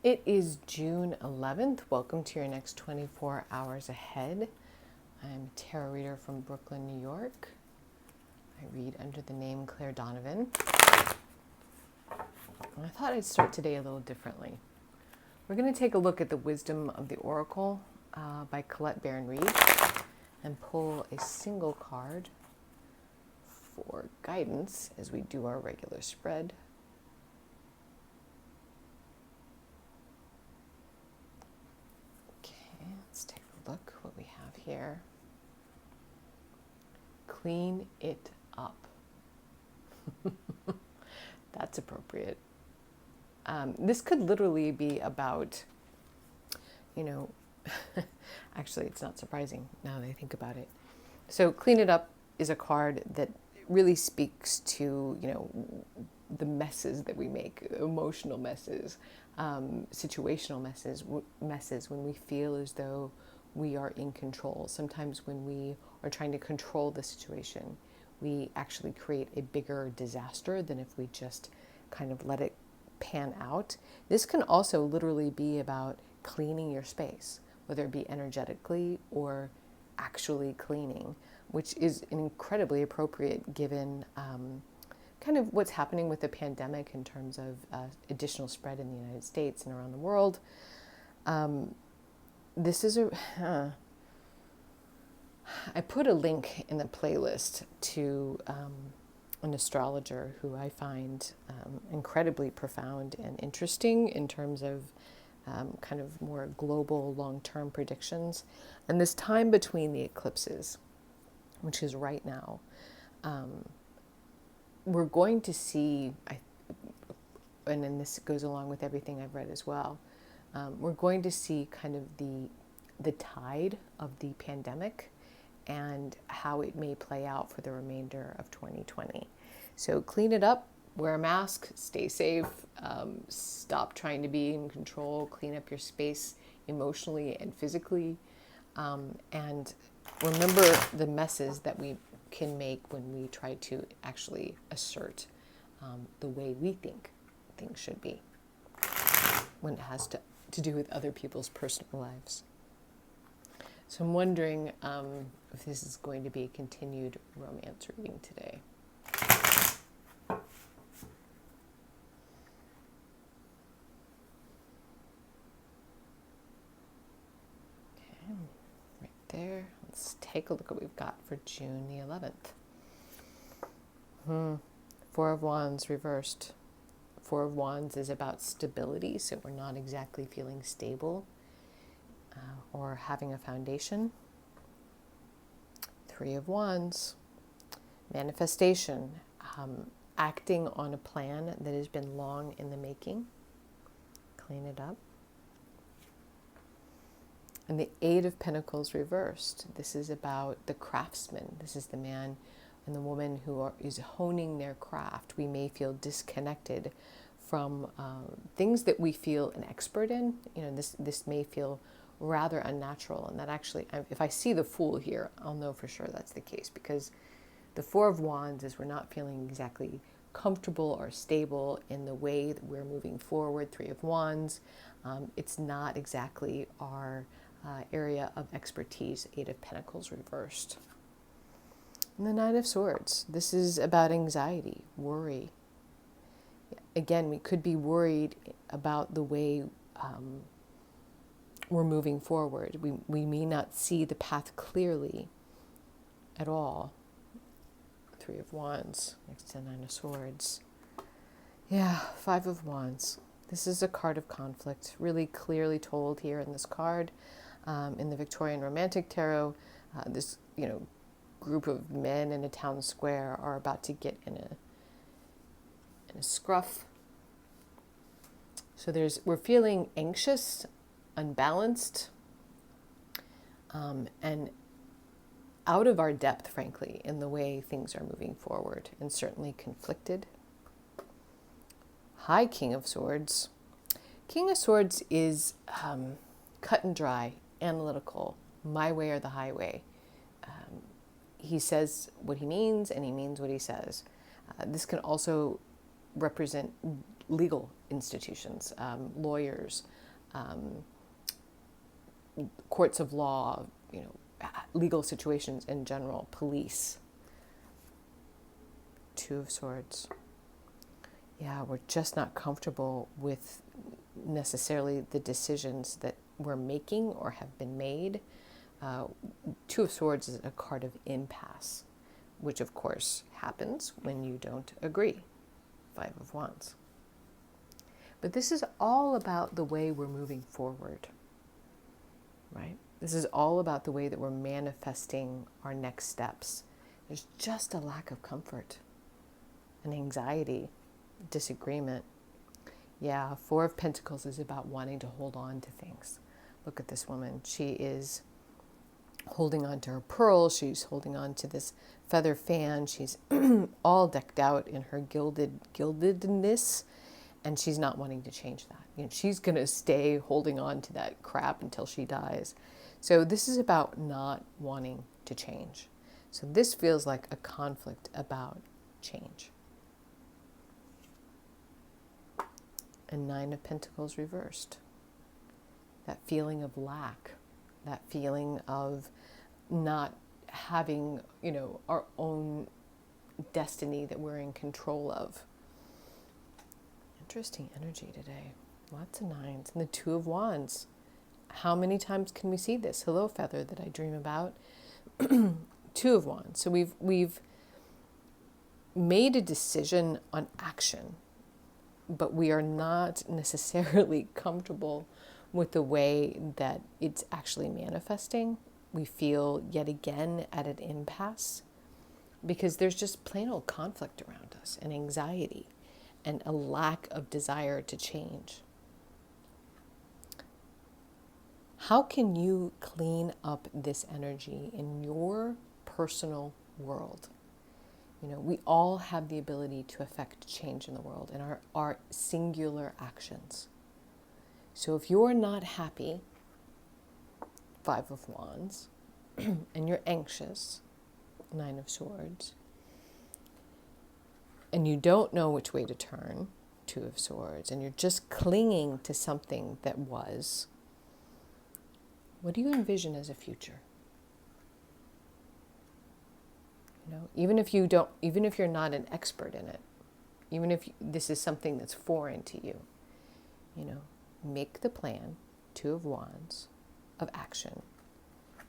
It is June 11th. Welcome to your next 24 hours ahead. I'm a tarot reader from Brooklyn, New York. I read under the name Claire Donovan. And I thought I'd start today a little differently. We're going to take a look at the Wisdom of the Oracle by Colette Baron-Reid and pull a single card for guidance as we do our regular spread. Let's take a look what we have here. Clean it up. That's appropriate. This could literally be about, actually it's not surprising now that I think about it. So clean it up is a card that really speaks to, the messes that we make, emotional messes, situational messes when we feel as though we are in control. Sometimes when we are trying to control the situation, we actually create a bigger disaster than if we just kind of let it pan out. This can also literally be about cleaning your space, whether it be energetically or actually cleaning, which is incredibly appropriate given kind of what's happening with the pandemic in terms of additional spread in the United States and around the world. This is I put a link in the playlist to an astrologer who I find incredibly profound and interesting in terms of kind of more global long-term predictions. And this time between the eclipses, which is right now, we're going to see, and then this goes along with everything I've read as well, we're going to see kind of the tide of the pandemic and how it may play out for the remainder of 2020. So clean it up, wear a mask, stay safe, stop trying to be in control, clean up your space emotionally and physically, and remember the messes that we can make when we try to actually assert the way we think things should be when it has to do with other people's personal lives. So I'm wondering if this is going to be a continued romance reading today. Okay, right there. Let's take a look at what we've got for June the 11th. Four of Wands reversed. Four of Wands is about stability, so we're not exactly feeling stable or having a foundation. Three of Wands, manifestation, acting on a plan that has been long in the making. Clean it up. And the Eight of Pentacles reversed. This is about the craftsman. This is the man and the woman who is honing their craft. We may feel disconnected from things that we feel an expert in. This may feel rather unnatural, and that actually, if I see the Fool here, I'll know for sure that's the case, because the Four of Wands is we're not feeling exactly comfortable or stable in the way that we're moving forward. Three of Wands, it's not exactly our area of expertise. Eight of Pentacles reversed. And the Nine of Swords, this is about anxiety, worry. Again, we could be worried about the way we're moving forward. We may not see the path clearly at all. Three of Wands next to Nine of Swords. Yeah, Five of Wands. This is a card of conflict, really clearly told here in this card. In the Victorian Romantic Tarot, this group of men in a town square are about to get in a scruff. So we're feeling anxious, unbalanced, and out of our depth, frankly, in the way things are moving forward, and certainly conflicted. High King of Swords. King of Swords is cut and dry, analytical, my way or the highway. He says what he means, and he means what he says. This can also represent legal institutions, lawyers, um, courts of law, legal situations in general, police. Two of Swords. Yeah, we're just not comfortable with necessarily the decisions that we're making or have been made. Two of Swords is a card of impasse, which of course happens when you don't agree. Five of Wands. But this is all about the way we're moving forward, right? This is all about the way that we're manifesting our next steps. There's just a lack of comfort, an anxiety, disagreement. Yeah, Four of Pentacles is about wanting to hold on to things. Look at this woman. She is holding on to her pearls. She's holding on to this feather fan. She's all decked out in her gildedness, and she's not wanting to change that. She's going to stay holding on to that crap until she dies. So this is about not wanting to change. So this feels like a conflict about change. And Nine of Pentacles reversed. That feeling of lack, that feeling of not having, our own destiny that we're in control of. Interesting energy today. Lots of nines. And the Two of Wands. How many times can we see this? Hello, feather that I dream about. Two of Wands. So we've made a decision on action, but we are not necessarily comfortable with the way that it's actually manifesting. We feel yet again at an impasse because there's just plain old conflict around us and anxiety and a lack of desire to change. How can you clean up this energy in your personal world? We all have the ability to affect change in the world in our singular actions. So if you're not happy, Five of Wands, and you're anxious, Nine of Swords, and you don't know which way to turn, Two of Swords, and you're just clinging to something that was, what do you envision as a future? Even if you're not an expert in it, even if this is something that's foreign to you, make the plan, Two of Wands, of action,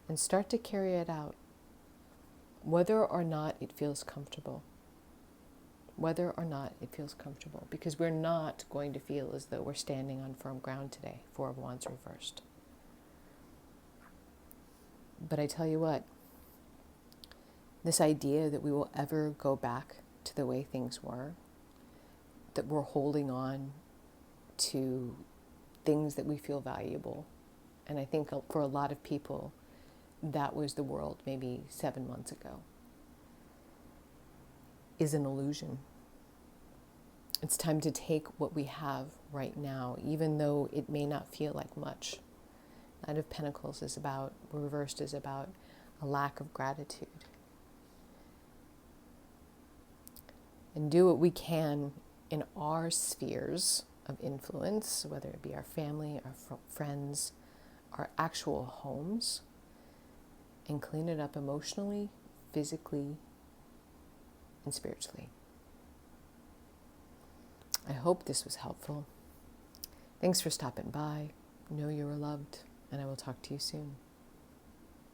and start to carry it out, whether or not it feels comfortable. Whether or not it feels comfortable, because we're not going to feel as though we're standing on firm ground today. Four of Wands reversed. But I tell you what, this idea that we will ever go back to the way things were, that we're holding on to things that we feel valuable, and I think for a lot of people, that was the world maybe 7 months ago, is an illusion. It's time to take what we have right now, even though it may not feel like much. Knight of Pentacles is about, reversed, is about a lack of gratitude. And do what we can in our spheres of influence, whether it be our family, our friends, our actual homes, and clean it up emotionally, physically, and spiritually. I hope this was helpful. Thanks for stopping by. Know you are loved, and I will talk to you soon.